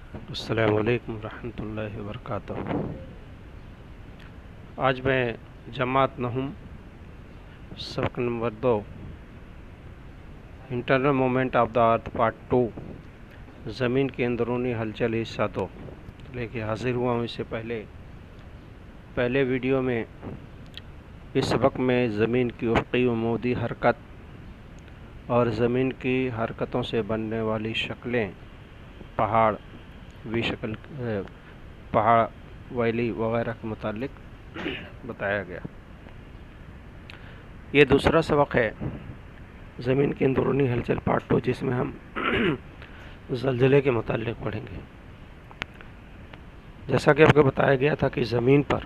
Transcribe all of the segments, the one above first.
السلام علیکم ورحمۃ اللہ وبرکاتہ۔ آج میں جماعت نہم سبق number 2 internal moment of the earth part 2 زمین کی اندرونی ہلچل حصہ 2 لے کے حاضر ہوا ہوں۔ اس سے پہلے ویڈیو میں اس سبق میں زمین کی افقی عمودی حرکت اور زمین کی حرکتوں سے بننے والی شکلیں، پہاڑ، پہاڑ، ویلی وغیرہ کے متعلق بتایا گیا۔ یہ دوسرا سبق ہے زمین کی اندرونی ہلچل پارٹ 2، جس میں ہم زلزلے کے متعلق پڑھیں گے۔ جیسا کہ آپ کو بتایا گیا تھا کہ زمین پر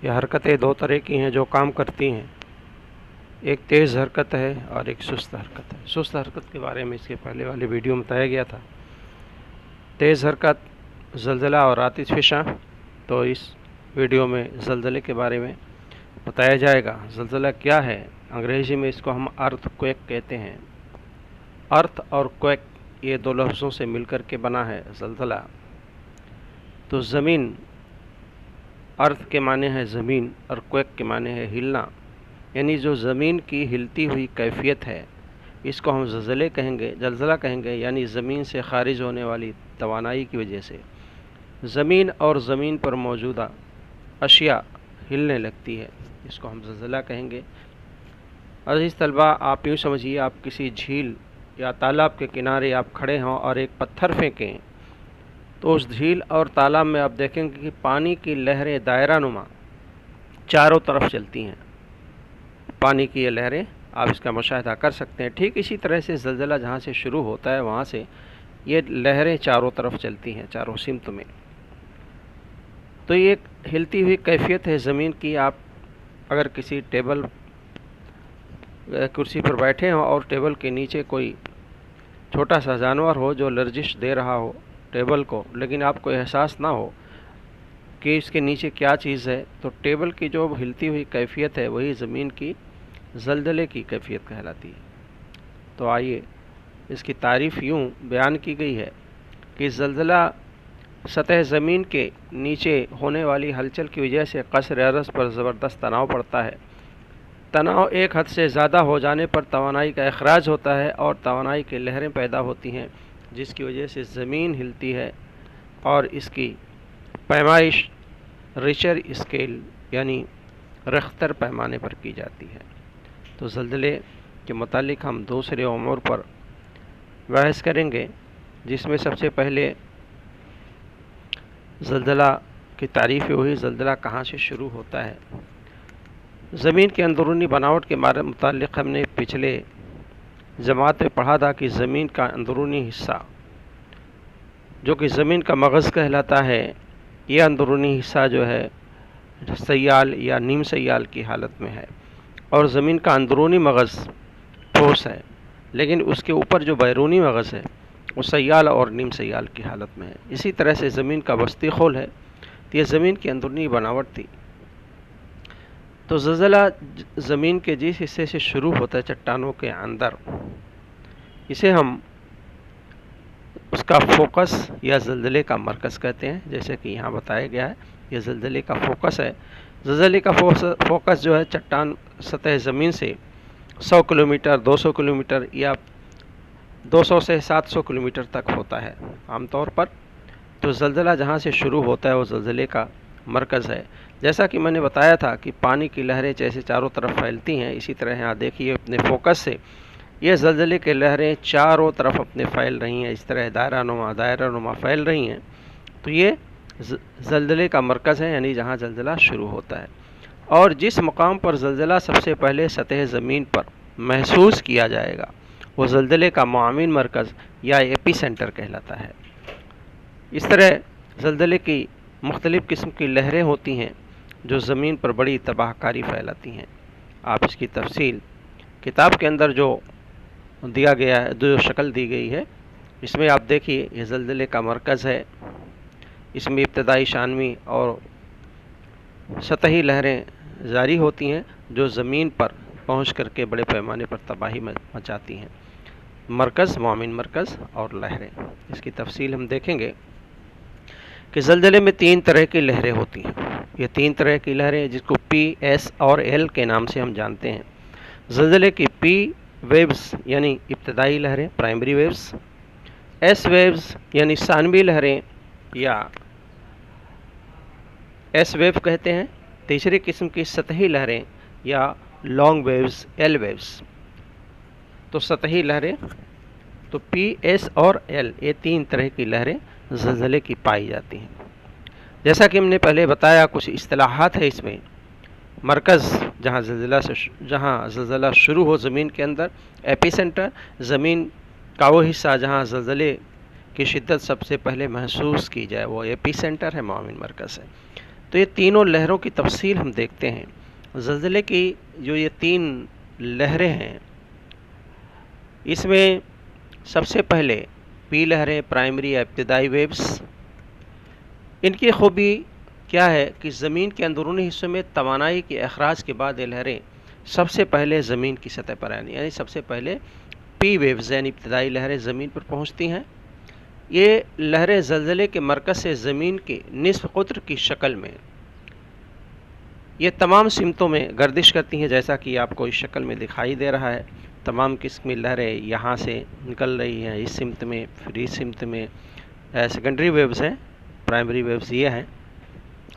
یہ حرکتیں دو طرح کی ہیں جو کام کرتی ہیں، ایک تیز حرکت ہے اور ایک سست حرکت ہے۔ سست حرکت کے بارے میں اس کے پہلے والے ویڈیو میں بتایا گیا تھا۔ تیز حرکت، زلزلہ اور آتش فشاں، تو اس ویڈیو میں زلزلے کے بارے میں بتایا جائے گا۔ زلزلہ کیا ہے؟ انگریزی میں اس کو ہم ارتھ کویک کہتے ہیں۔ ارتھ اور کویک یہ دو لفظوں سے مل کر کے بنا ہے زلزلہ۔ تو زمین، ارتھ کے معنی ہے زمین اور کویک کے معنی ہے ہلنا، یعنی جو زمین کی ہلتی ہوئی کیفیت ہے اس کو ہم زلزلہ کہیں گے، یعنی زمین سے خارج ہونے والی توانائی کی وجہ سے زمین اور زمین پر موجودہ اشیاء ہلنے لگتی ہے، اس کو ہم زلزلہ کہیں گے۔ عزیز طلبہ، آپ یوں سمجھیے آپ کسی جھیل یا تالاب کے کنارے آپ کھڑے ہوں اور ایک پتھر پھینکیں تو اس جھیل اور تالاب میں آپ دیکھیں گے کہ پانی کی لہریں دائرہ نما چاروں طرف چلتی ہیں۔ پانی کی یہ لہریں آپ اس کا مشاہدہ کر سکتے ہیں۔ ٹھیک اسی طرح سے زلزلہ جہاں سے شروع ہوتا ہے وہاں سے یہ لہریں چاروں طرف چلتی ہیں، چاروں سمت میں۔ تو یہ ایک ہلتی ہوئی کیفیت ہے زمین کی۔ آپ اگر کسی کرسی پر بیٹھے ہوں اور ٹیبل کے نیچے کوئی چھوٹا سا جانور ہو جو لرزش دے رہا ہو ٹیبل کو، لیکن آپ کو احساس نہ ہو کہ اس کے نیچے کیا چیز ہے، تو ٹیبل کی جو ہلتی ہوئی کیفیت ہے وہی زمین کی زلزلے کی کیفیت کہلاتی ہے۔ تو آئیے، اس کی تعریف یوں بیان کی گئی ہے کہ زلزلہ سطح زمین کے نیچے ہونے والی ہلچل کی وجہ سے قصر ارض پر زبردست تناؤ پڑتا ہے۔ تناؤ ایک حد سے زیادہ ہو جانے پر توانائی کا اخراج ہوتا ہے اور توانائی کی لہریں پیدا ہوتی ہیں، جس کی وجہ سے زمین ہلتی ہے، اور اس کی پیمائش ریچر اسکیل یعنی رختر پیمانے پر کی جاتی ہے۔ تو زلزلے کے متعلق ہم دوسرے امور پر بحث کریں گے، جس میں سب سے پہلے زلزلہ کی تعریف ہوئی، زلزلہ کہاں سے شروع ہوتا ہے۔ زمین کے اندرونی بناوٹ کے متعلق ہم نے پچھلے جماعت میں پڑھا تھا کہ زمین کا اندرونی حصہ جو کہ زمین کا مغز کہلاتا ہے، یہ اندرونی حصہ جو ہے سیال یا نیم سیال کی حالت میں ہے، اور زمین کا اندرونی مغز ٹھوس ہے، لیکن اس کے اوپر جو بیرونی مغز ہے وہ سیال اور نیم سیال کی حالت میں ہے۔ اسی طرح سے زمین کا وسطی خول ہے، تو یہ زمین کی اندرونی بناوٹ تھی۔ تو زلزلہ زمین کے جس حصے سے شروع ہوتا ہے چٹانوں کے اندر، اسے ہم اس کا فوکس یا زلزلے کا مرکز کہتے ہیں، جیسے کہ یہاں بتایا گیا ہے یہ زلزلے کا فوکس ہے۔ زلزلے کا فوکس جو ہے چٹان سطح زمین سے 100 کلومیٹر، 200 کلومیٹر یا 200 سے 700 کلومیٹر تک ہوتا ہے عام طور پر۔ تو زلزلہ جہاں سے شروع ہوتا ہے وہ زلزلے کا مرکز ہے۔ جیسا کہ میں نے بتایا تھا کہ پانی کی لہریں جیسے چاروں طرف پھیلتی ہیں، اسی طرح یہاں دیکھیے اپنے فوکس سے یہ زلزلے کی لہریں چاروں طرف اپنے پھیل رہی ہیں، اس طرح دائرہ نما پھیل رہی ہیں۔ تو یہ زلزلے کا مرکز ہے، یعنی جہاں زلزلہ شروع ہوتا ہے۔ اور جس مقام پر زلزلہ سب سے پہلے سطح زمین پر محسوس کیا جائے گا وہ زلزلے کا معاون مرکز یا ایپی سینٹر کہلاتا ہے۔ اس طرح زلزلے کی مختلف قسم کی لہریں ہوتی ہیں جو زمین پر بڑی تباہ کاری پھیلاتی ہیں۔ آپ اس کی تفصیل کتاب کے اندر جو دیا گیا ہے، جو شکل دی گئی ہے، اس میں آپ دیکھیے یہ زلزلے کا مرکز ہے۔ اس میں ابتدائی ثانوی اور سطحی لہریں جاری ہوتی ہیں جو زمین پر پہنچ کر کے بڑے پیمانے پر تباہی مچاتی ہیں۔ مرکز، معاون مرکز اور لہریں، اس کی تفصیل ہم دیکھیں گے۔ کہ زلزلے میں 3 طرح کی لہریں ہوتی ہیں. یہ 3 طرح کی لہریں جس کو پی، ایس اور ایل کے نام سے ہم جانتے ہیں. زلزلے کی پی ویوز یعنی ابتدائی لہریں، پرائمری ویوز. ایس ویوز یعنی ثانوی لہریں یا ایس ویو کہتے ہیں. تیسری قسم کی سطحی لہریں یا لانگ ویوز، ایل ویوز. تو سطحی لہریں تو پی، ایس اور ایل، یہ 3 طرح کی لہریں زلزلے کی پائی جاتی ہیں. جیسا کہ ہم نے پہلے بتایا، کچھ اصطلاحات ہے اس میں. مرکز جہاں زلزلہ شروع ہو زمین کے اندر، ایپی سینٹر زمین کا وہ حصہ جہاں زلزلے کی شدت سب سے پہلے محسوس کی جائے، وہ ایپی سینٹر ہے، معاون مرکز ہے. تو یہ تینوں لہروں کی تفصیل ہم دیکھتے ہیں. زلزلے کی جو یہ 3 لہریں ہیں، اس میں سب سے پہلے پی لہریں، پرائمری یا ابتدائی ویوز. ان کی خوبی کیا ہے کہ زمین کے اندرونی حصوں میں توانائی کے اخراج کے بعد یہ لہریں سب سے پہلے زمین کی سطح پر یعنی سب سے پہلے پی ویوز یعنی ابتدائی لہریں زمین پر پہنچتی ہیں. یہ لہریں زلزلے کے مرکز سے زمین کے نصف قطر کی شکل میں یہ تمام سمتوں میں گردش کرتی ہیں، جیسا کہ آپ کو اس شکل میں دکھائی دے رہا ہے. تمام قسم کی لہریں یہاں سے نکل رہی ہیں، اس سمت میں، پھر اس سمت میں. سیکنڈری ویوز ہیں، پرائمری ویوز یہ ہیں.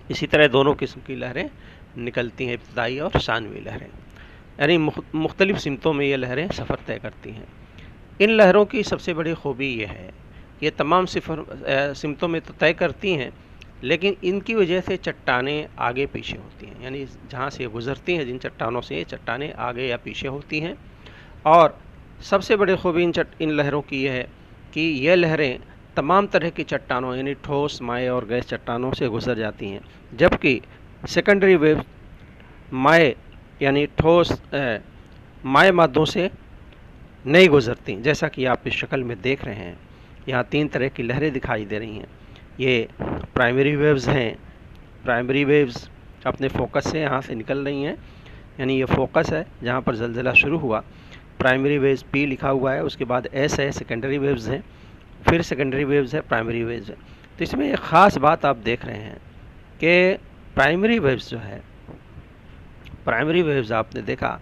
اسی طرح دونوں قسم کی لہریں نکلتی ہیں، ابتدائی اور ثانوی لہریں. یعنی مختلف سمتوں میں یہ لہریں سفر طے کرتی ہیں. ان لہروں کی سب سے بڑی خوبی یہ ہے کہ یہ تمام سمتوں میں تو طے کرتی ہیں، لیکن ان کی وجہ سے چٹانیں آگے پیچھے ہوتی ہیں. یعنی جہاں سے یہ گزرتی ہیں، جن چٹانوں سے، یہ چٹانیں آگے یا پیچھے ہوتی ہیں. اور سب سے بڑی خوبی ان لہروں کی یہ ہے کہ یہ لہریں تمام طرح کی چٹانوں یعنی ٹھوس، مائع اور گیس چٹانوں سے گزر جاتی ہیں، جبکہ سیکنڈری ویو مائع یعنی ٹھوس مائع مادوں سے نہیں گزرتی، جیسا کہ آپ اس شکل میں دیکھ رہے ہیں. یہاں 3 طرح کی لہریں دکھائی دے رہی ہیں. یہ پرائمری ویوز ہیں. پرائمری ویوز اپنے فوکس سے یہاں سے نکل رہی ہیں، یعنی یہ فوکس ہے جہاں پر زلزلہ شروع ہوا. پرائمری ویوز پی لکھا ہوا ہے، اس کے بعد ایس ہے، سیکنڈری ویوز ہیں، پھر سیکنڈری ویوز ہے، پرائمری ویوز ہے. تو اس میں ایک خاص بات آپ دیکھ رہے ہیں کہ پرائمری ویوز جو ہے، پرائمری ویوز آپ نے دیکھا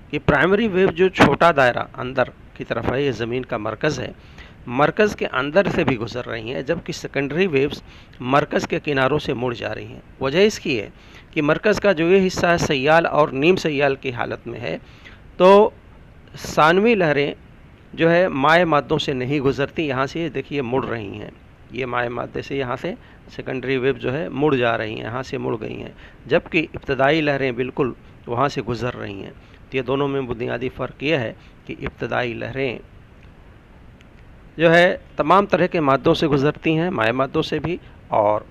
کہ پرائمری ویو جو چھوٹا دائرہ اندر کی طرف ہے، یہ زمین کا مرکز ہے، مرکز کے اندر سے بھی گزر رہی ہیں، جبکہ سیکنڈری ویوز مرکز کے کناروں سے مڑ جا رہی ہیں. وجہ اس کی ہے کہ مرکز کا جو یہ حصہ ہے سیال اور نیم سیال کی حالت میں ہے. تو ثانوی لہریں جو ہے مائع مادوں سے نہیں گزرتی، یہاں سے دیکھیے مڑ رہی ہیں. یہ مائع مادے سے یہاں سے سیکنڈری ویو جو ہے مڑ جا رہی ہیں، یہاں سے مڑ گئی ہیں، جبکہ ابتدائی لہریں بالکل وہاں سے گزر رہی ہیں. تو یہ دونوں میں بنیادی فرق یہ ہے کہ ابتدائی لہریں جو ہے تمام طرح کے مادوں سے گزرتی ہیں، مائع مادوں سے بھی، اور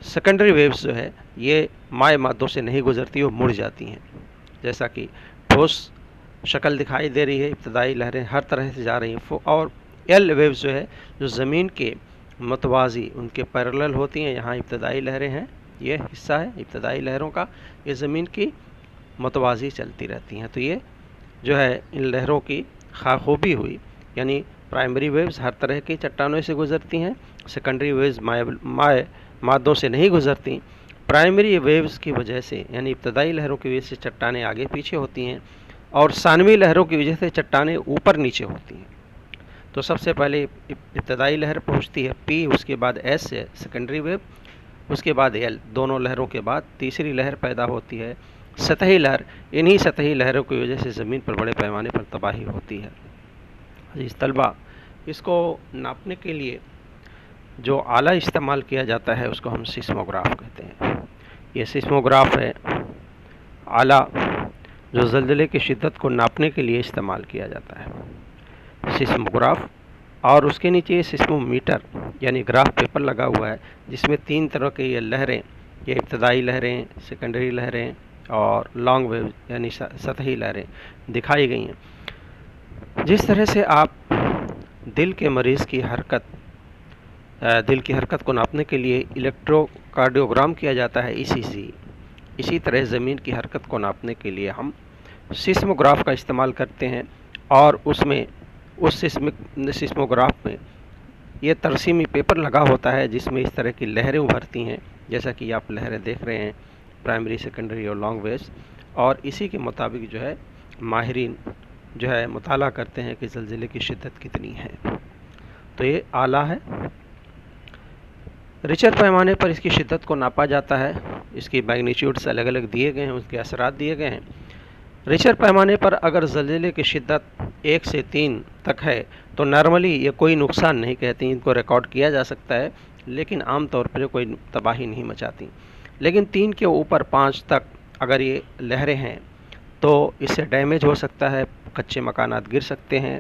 سیکنڈری ویوز جو ہے یہ مائع مادوں سے نہیں گزرتی، وہ مڑ جاتی ہیں. جیسا کہ ٹھوس شکل دکھائی دے رہی ہے، ابتدائی لہریں ہر طرح سے جا رہی ہیں. اور ایل ویوز جو ہے جو زمین کے متوازی ان کے پیرلل ہوتی ہیں، یہاں ابتدائی لہریں ہیں، یہ حصہ ہے ابتدائی لہروں کا، یہ زمین کی متوازی چلتی رہتی ہیں. تو یہ جو ہے ان لہروں کی خوبی ہوئی، یعنی پرائمری ویوز ہر طرح کی چٹانوں سے گزرتی ہیں، سیکنڈری ویوز مائع مادوں سے نہیں گزرتی. پرائمری ویوز کی وجہ سے یعنی ابتدائی لہروں کی وجہ سے چٹانیں آگے پیچھے ہوتی ہیں، اور ثانوی لہروں کی وجہ سے چٹانیں اوپر نیچے ہوتی ہیں. تو سب سے پہلے ابتدائی لہر پہنچتی ہے پی، اس کے بعد ایس ہے سیکنڈری ویو، اس کے بعد ایل. دونوں لہروں کے بعد تیسری لہر پیدا ہوتی ہے سطحی لہر. انہی سطحی لہروں کی وجہ سے زمین پر بڑے پیمانے پر تباہی ہوتی ہے. عزیز طلبہ، اس کو ناپنے کے لیے جو آلہ استعمال کیا جاتا ہے اس کو ہم سیسموگراف کہتے ہیں. یہ سیسموگراف ہے آلہ جو زلزلے کی شدت کو ناپنے کے لیے استعمال کیا جاتا ہے، سیسموگراف. اور اس کے نیچے سیسمو میٹر یعنی گراف پیپر لگا ہوا ہے، جس میں 3 طرح کے یہ لہریں، یہ ابتدائی لہریں، سیکنڈری لہریں اور لانگ ویو یعنی سطحی لہریں دکھائی گئی ہیں. جس طرح سے آپ دل کے مریض کی حرکت، دل کی حرکت کو ناپنے کے لیے الیکٹرو کارڈیوگرام کیا جاتا ہے، اسی طرح زمین کی حرکت کو ناپنے کے لیے ہم سیسموگراف کا استعمال کرتے ہیں. اور اس میں اس سیسموگراف میں یہ ترسیمی پیپر لگا ہوتا ہے جس میں اس طرح کی لہریں ابھرتی ہیں، جیسا کہ آپ لہریں دیکھ رہے ہیں پرائمری، سیکنڈری اور لانگ ویوز، اور اسی کے مطابق جو ہے ماہرین جو ہے مطالعہ کرتے ہیں کہ زلزلے کی شدت کتنی ہے۔ تو یہ آلہ ہے، ریچر پیمانے پر اس کی شدت کو ناپا جاتا ہے، اس کی میگنیچیوڈز الگ الگ دیے گئے ہیں، اس کے اثرات دیے گئے ہیں۔ ریچر پیمانے پر اگر زلزلے کی شدت 1 سے 3 تک ہے تو نارملی یہ کوئی نقصان نہیں کہتی، ان کو ریکارڈ کیا جا سکتا ہے، لیکن عام طور پر کوئی تباہی نہیں مچاتی۔ لیکن 3 کے اوپر 5 تک اگر یہ لہریں ہیں تو اس سے ڈیمیج ہو سکتا ہے، کچے مکانات گر سکتے ہیں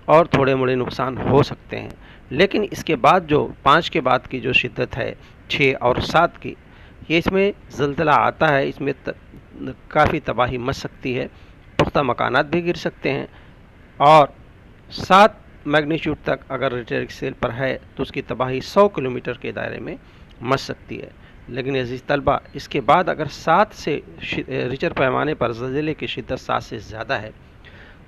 اور تھوڑے موڑے نقصان ہو سکتے ہیں۔ لیکن اس کے بعد جو 5 کے بعد کی جو شدت ہے 6 اور 7 کی، یہ اس میں زلزلہ آتا ہے، اس میں کافی تباہی مچ سکتی ہے، پختہ مکانات بھی گر سکتے ہیں، اور 7 میگنیچیوڈ تک اگر ریچر اسکیل پر ہے تو اس کی تباہی 100 کلومیٹر کے دائرے میں مچ سکتی ہے۔ لیکن عزیز طلبہ، اس کے بعد اگر 7 سے ریچر پیمانے پر زلزلے کی شدت 7 سے زیادہ ہے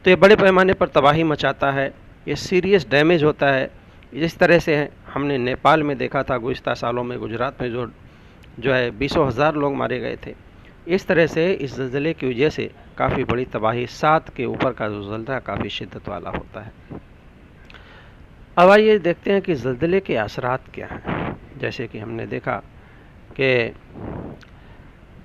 تو یہ بڑے پیمانے پر تباہی مچاتا ہے، یہ سیریس ڈیمیج ہوتا ہے۔ جس طرح سے ہم نے نیپال میں دیکھا تھا گزشتہ سالوں میں، گجرات میں جو ہے 20,000 لوگ مارے گئے تھے، اس طرح سے اس زلزلے کی وجہ سے کافی بڑی تباہی، 7 کے اوپر کا جو زلزلہ کافی شدت والا ہوتا ہے۔ اب آئیے دیکھتے ہیں کہ زلزلے کے اثرات کیا ہیں۔ جیسے کہ ہم نے دیکھا کہ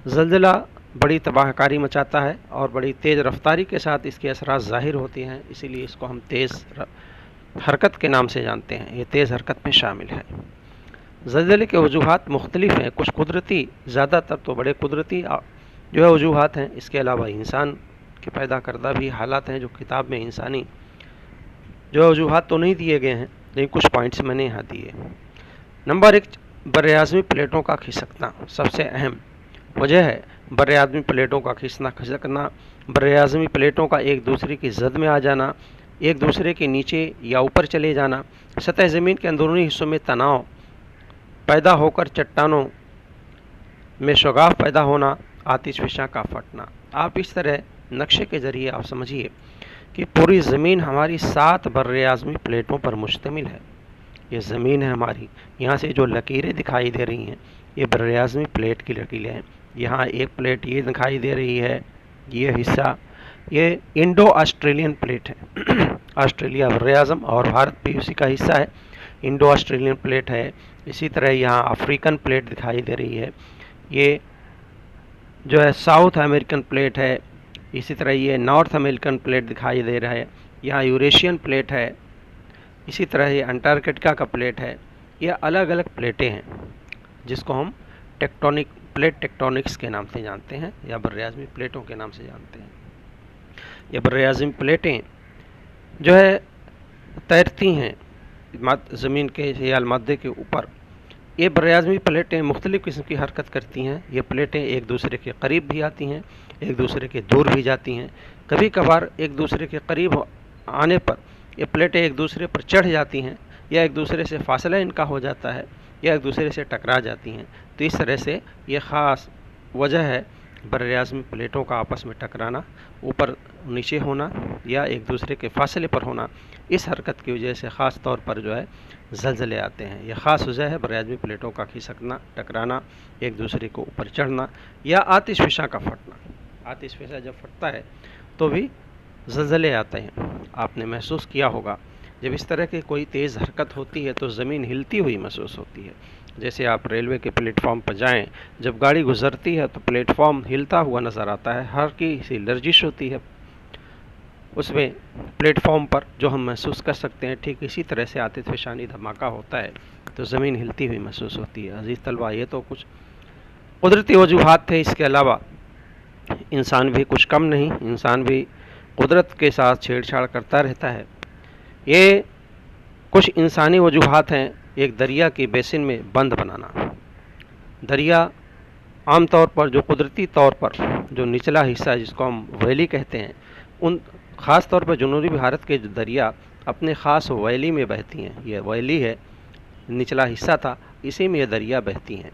زلزلہ بڑی تباہ کاری مچاتا ہے اور بڑی تیز رفتاری کے ساتھ اس کے اثرات ظاہر ہوتے ہیں، اسی لیے اس کو ہم تیز حرکت کے نام سے جانتے ہیں، یہ تیز حرکت میں شامل ہے۔ زلزلے کے وجوہات مختلف ہیں، کچھ قدرتی، زیادہ تر تو بڑے قدرتی جو ہے وجوہات ہیں، اس کے علاوہ انسان کے پیدا کردہ بھی حالات ہیں جو کتاب میں انسانی جو وجوہات تو نہیں دیے گئے ہیں، لیکن کچھ پوائنٹس میں نے یہاں دیے۔ نمبر 1، براعظمی پلیٹوں کا کھسکنا سب سے اہم وجہ ہے۔ براعظمی پلیٹوں کا کھسکنا، براعظمی پلیٹوں کا ایک دوسرے کی زد میں آ جانا، ایک دوسرے کے نیچے یا اوپر چلے جانا، سطح زمین کے اندرونی حصوں میں تناؤ پیدا ہو کر چٹانوں میں شگاف پیدا ہونا، آتش فشاں کا پھٹنا۔ آپ اس طرح نقشے کے ذریعے آپ سمجھیے کہ پوری زمین ہماری 7 براعظمی پلیٹوں پر مشتمل ہے۔ یہ زمین ہے ہماری، یہاں سے جو لکیریں دکھائی دے رہی ہیں یہ براعظمی پلیٹ کی لکیریں ہیں۔ یہاں ایک پلیٹ یہ دکھائی دے رہی ہے، یہ حصہ یہ انڈو آسٹریلین پلیٹ ہے۔ آسٹریلیا براعظم اور بھارت بھی اسی کا حصہ ہے، انڈو آسٹریلین پلیٹ ہے۔ اسی طرح یہاں افریقن پلیٹ دکھائی دے رہی ہے، یہ جو ہے ساؤتھ امریکن پلیٹ ہے۔ اسی طرح یہ نارتھ امریکن پلیٹ دکھائی دے رہا ہے، یہاں یوریشین پلیٹ ہے۔ اسی طرح یہ انٹارکٹیکا کا پلیٹ ہے۔ یہ الگ الگ پلیٹیں ہیں جس کو ہم پلیٹ ٹیکٹونکس کے نام سے جانتے ہیں یا براعظمی پلیٹوں کے نام سے جانتے ہیں۔ یہ براعظمی پلیٹیں جو ہے تیرتی ہیں زمین کے یا مادے کے اوپر۔ یہ براعظمی پلیٹیں مختلف قسم کی حرکت کرتی ہیں۔ یہ پلیٹیں ایک دوسرے کے قریب بھی آتی ہیں، ایک دوسرے کے دور بھی جاتی ہیں۔ کبھی کبھار ایک دوسرے کے قریب آنے پر یہ پلیٹیں ایک دوسرے پر چڑھ جاتی ہیں، یا ایک دوسرے سے فاصلہ ان کا ہو جاتا ہے، یا ایک دوسرے سے ٹکرا جاتی ہیں۔ تو اس طرح سے یہ خاص وجہ ہے براعظمی پلیٹوں کا آپس میں ٹکرانا، اوپر نیچے ہونا یا ایک دوسرے کے فاصلے پر ہونا۔ اس حرکت کی وجہ سے خاص طور پر جو ہے زلزلے آتے ہیں۔ یہ خاص وجہ ہے براعظمی پلیٹوں کا کھسکنا، ٹکرانا، ایک دوسرے کو اوپر چڑھنا یا آتش فشاں کا پھٹنا۔ آتش فشاں جب پھٹتا ہے تو بھی زلزلے آتے ہیں۔ آپ نے محسوس کیا ہوگا جب اس طرح کی کوئی تیز حرکت ہوتی ہے تو زمین ہلتی ہوئی محسوس ہوتی ہے۔ جیسے آپ ریلوے کے پلیٹ فارم پر جائیں، جب گاڑی گزرتی ہے تو پلیٹ فارم ہلتا ہوا نظر آتا ہے، ہر کی سی لرزش ہوتی ہے اس میں پلیٹ فارم پر جو ہم محسوس کر سکتے ہیں۔ ٹھیک اسی طرح سے آتش فشانی دھماکہ ہوتا ہے تو زمین ہلتی ہوئی محسوس ہوتی ہے۔ عزیز طلبہ، یہ تو کچھ قدرتی وجوہات تھے، اس کے علاوہ انسان بھی کچھ کم نہیں، انسان بھی قدرت کے ساتھ چھیڑ چھاڑ کرتا رہتا ہے۔ یہ کچھ انسانی وجوہات ہیں۔ ایک دریا کی بیسن میں بند بنانا۔ دریا عام طور پر جو قدرتی طور پر جو نچلا حصہ جس کو ہم ویلی کہتے ہیں، ان خاص طور پر جنوبی بھارت کے جو دریا اپنے خاص ویلی میں بہتی ہیں، یہ ویلی ہے، نچلا حصہ تھا، اسی میں یہ دریا بہتی ہیں۔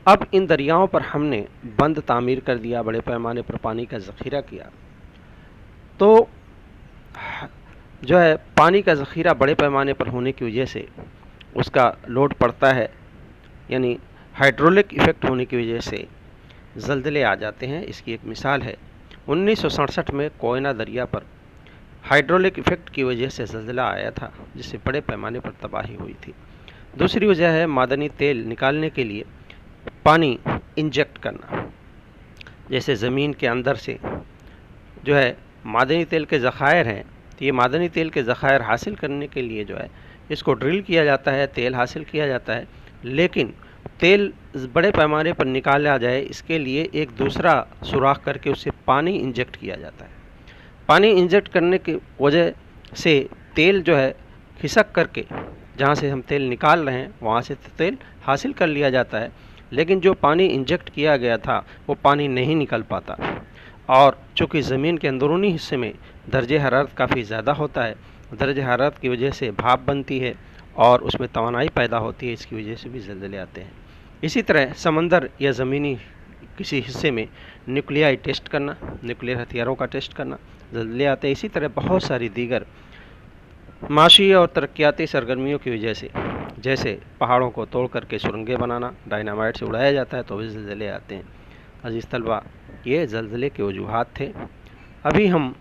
اب ان دریاؤں پر ہم نے بند تعمیر کر دیا، بڑے پیمانے پر پانی کا ذخیرہ کیا، تو جو ہے پانی کا ذخیرہ بڑے پیمانے پر ہونے کی وجہ سے اس کا لوڈ پڑتا ہے، یعنی ہائیڈرولک ایفیکٹ ہونے کی وجہ سے زلزلے آ جاتے ہیں۔ اس کی ایک مثال ہے 1967 میں کوئنہ دریا پر ہائیڈرولک ایفیکٹ کی وجہ سے زلزلہ آیا تھا، جس سے بڑے پیمانے پر تباہی ہوئی تھی۔ دوسری وجہ ہے معدنی تیل نکالنے کے لیے پانی انجیکٹ کرنا، جیسے زمین کے اندر سے جو ہے معدنی تیل کے ذخائر ہیں، تو یہ معدنی تیل کے ذخائر حاصل کرنے کے لیے جو ہے اس کو ڈرل کیا جاتا ہے، تیل حاصل کیا جاتا ہے، لیکن تیل بڑے پیمانے پر نکالا جائے اس کے لیے ایک دوسرا سوراخ کر کے اسے پانی انجیکٹ کیا جاتا ہے۔ پانی انجیکٹ کرنے کی وجہ سے تیل جو ہے کھسک کر کے جہاں سے ہم تیل نکال رہے ہیں وہاں سے تیل حاصل کر لیا جاتا ہے، لیکن جو پانی انجیکٹ کیا گیا تھا وہ پانی نہیں نکل پاتا، اور چونکہ زمین کے اندرونی حصے میں درجہ حرارت کافی زیادہ ہوتا ہے، درجہ حرارت کی وجہ سے بھاپ بنتی ہے اور اس میں توانائی پیدا ہوتی ہے، اس کی وجہ سے بھی زلزلے آتے ہیں۔ اسی طرح سمندر یا زمینی کسی حصے میں نیوکلیائی ٹیسٹ کرنا، نیوکلیئر ہتھیاروں کا ٹیسٹ کرنا، زلزلے آتے ہیں۔ اسی طرح بہت ساری دیگر معاشی اور ترقیاتی سرگرمیوں کی وجہ سے، جیسے پہاڑوں کو توڑ کر کے سرنگیں بنانا، ڈائنامائٹ سے اڑایا جاتا ہے تو بھی زلزلے آتے ہیں۔ عزیز طلبہ، یہ زلزلے کے وجوہات تھے۔ ابھی ہم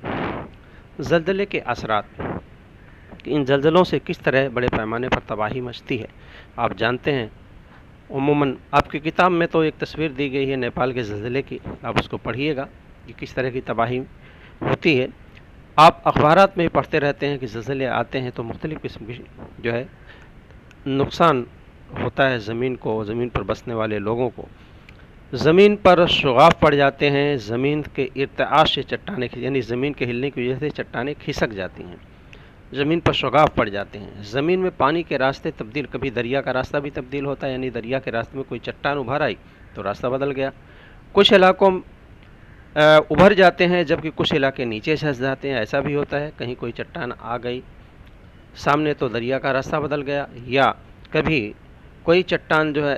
زلزلے کے اثرات، ان زلزلوں سے کس طرح بڑے پیمانے پر تباہی مچتی ہے، آپ جانتے ہیں۔ عموماً آپ کی کتاب میں تو ایک تصویر دی گئی ہے نیپال کے زلزلے کی، آپ اس کو پڑھیے گا کہ کس طرح کی تباہی ہوتی ہے۔ آپ اخبارات میں پڑھتے رہتے ہیں کہ زلزلے آتے ہیں تو مختلف قسم کی جو ہے نقصان ہوتا ہے زمین کو، زمین پر بسنے والے لوگوں کو۔ زمین پر شگاف پڑ جاتے ہیں، زمین کے ارتعاش سے چٹانیں، یعنی زمین کے ہلنے کی وجہ سے چٹانیں کھسک جاتی ہیں، زمین پر شگاف پڑ جاتے ہیں۔ زمین میں پانی کے راستے تبدیل، کبھی دریا کا راستہ بھی تبدیل ہوتا ہے، یعنی دریا کے راستے میں کوئی چٹان ابھر آئی تو راستہ بدل گیا۔ کچھ علاقوں ابھر جاتے ہیں جبکہ کچھ علاقے نیچے سے جاتے ہیں، ایسا بھی ہوتا ہے۔ کہیں کوئی چٹان آ گئی سامنے تو دریا کا راستہ بدل گیا، یا کبھی کوئی چٹان جو ہے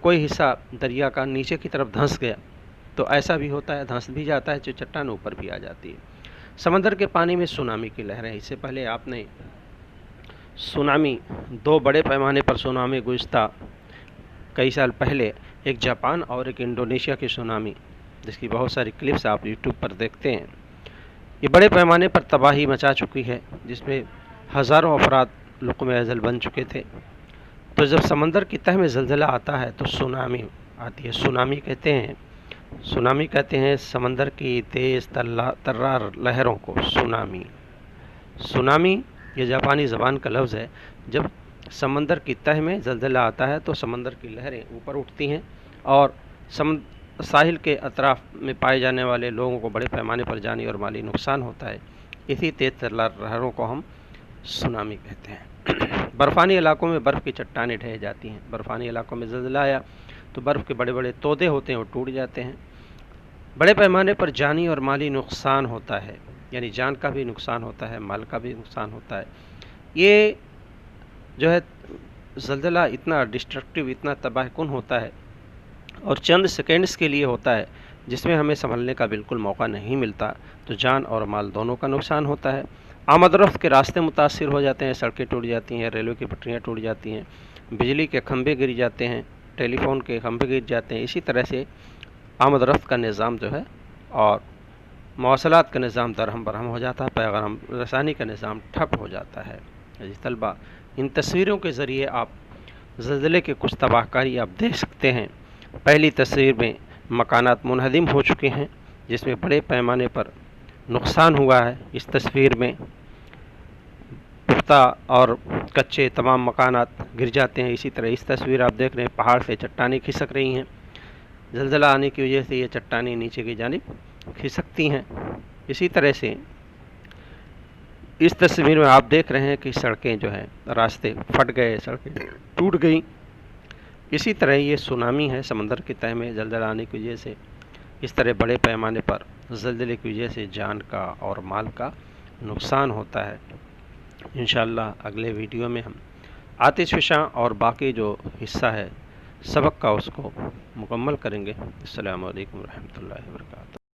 کوئی حصہ دریا کا نیچے کی طرف دھنس گیا تو ایسا بھی ہوتا ہے، دھنس بھی جاتا ہے جو چٹان اوپر بھی آ جاتی ہے۔ سمندر کے پانی میں سونامی کی لہریں، اس سے پہلے آپ نے سونامی، دو بڑے پیمانے پر سونامی گزشتہ کئی سال پہلے، ایک جاپان اور ایک انڈونیشیا کی سونامی، جس کی بہت ساری کلپس آپ یوٹیوب پر دیکھتے ہیں، یہ بڑے پیمانے پر تباہی مچا چکی ہے، جس میں ہزاروں افراد لقمہ ازل بن چکے تھے۔ تو جب سمندر کی تہہ میں زلزلہ آتا ہے تو سونامی آتی ہے۔ سونامی کہتے ہیں سمندر کی تیز ترار لہروں کو سونامی یہ جاپانی زبان کا لفظ ہے۔ جب سمندر کی تہہ میں زلزلہ آتا ہے تو سمندر کی لہریں اوپر اٹھتی ہیں اور ساحل کے اطراف میں پائے جانے والے لوگوں کو بڑے پیمانے پر جانی اور مالی نقصان ہوتا ہے۔ اسی تیز ترار لہروں کو ہم سونامی کہتے ہیں۔ برفانی علاقوں میں برف کی چٹانیں ڈھہ جاتی ہیں۔ برفانی علاقوں میں زلزلہ آیا تو برف کے بڑے بڑے تودے ہوتے ہیں وہ ٹوٹ جاتے ہیں۔ بڑے پیمانے پر جانی اور مالی نقصان ہوتا ہے، یعنی جان کا بھی نقصان ہوتا ہے، مال کا بھی نقصان ہوتا ہے۔ یہ جو ہے زلزلہ اتنا ڈسٹرکٹیو، اتنا تباہ کن ہوتا ہے اور چند سیکنڈز کے لیے ہوتا ہے، جس میں ہمیں سنبھلنے کا بالکل موقع نہیں ملتا، تو جان اور مال دونوں کا نقصان ہوتا ہے۔ آمد و رفت کے راستے متاثر ہو جاتے ہیں، سڑکیں ٹوٹ جاتی ہیں، ریلوے کی پٹریاں ٹوٹ جاتی ہیں، بجلی کے کھمبے گر جاتے ہیں، ٹیلی فون کے کھمبے گر جاتے ہیں۔ اسی طرح سے آمد و رفت کا نظام جو ہے اور مواصلات کا نظام درہم برہم ہو جاتا ہے، پیغام رسانی کا نظام ٹھپ ہو جاتا ہے۔ طلبہ، ان تصویروں کے ذریعے آپ زلزلے کے کچھ تباہ کاری آپ دیکھ سکتے ہیں۔ پہلی تصویر میں مکانات منہدم ہو چکے ہیں، جس میں بڑے پیمانے پر نقصان ہوا ہے۔ اس تصویر میں پختہ اور کچے تمام مکانات گر جاتے ہیں۔ اسی طرح اس تصویر آپ دیکھ رہے ہیں، پہاڑ سے چٹانیں کھسک رہی ہیں، زلزلہ آنے کی وجہ سے یہ چٹانیں نیچے کی جانب کھسکتی ہیں۔ اسی طرح سے اس تصویر میں آپ دیکھ رہے ہیں کہ سڑکیں جو ہیں، راستے پھٹ گئے، سڑکیں ٹوٹ گئیں۔ اسی طرح یہ سونامی ہے، سمندر کی تہہ میں زلزلہ آنے کی وجہ سے اس طرح بڑے پیمانے پر زلزلے کی وجہ سے جان کا اور مال کا نقصان ہوتا ہے۔ انشاءاللہ اگلے ویڈیو میں ہم آتش فشاں اور باقی جو حصہ ہے سبق کا اس کو مکمل کریں گے۔ السلام علیکم ورحمۃ اللہ وبرکاتہ۔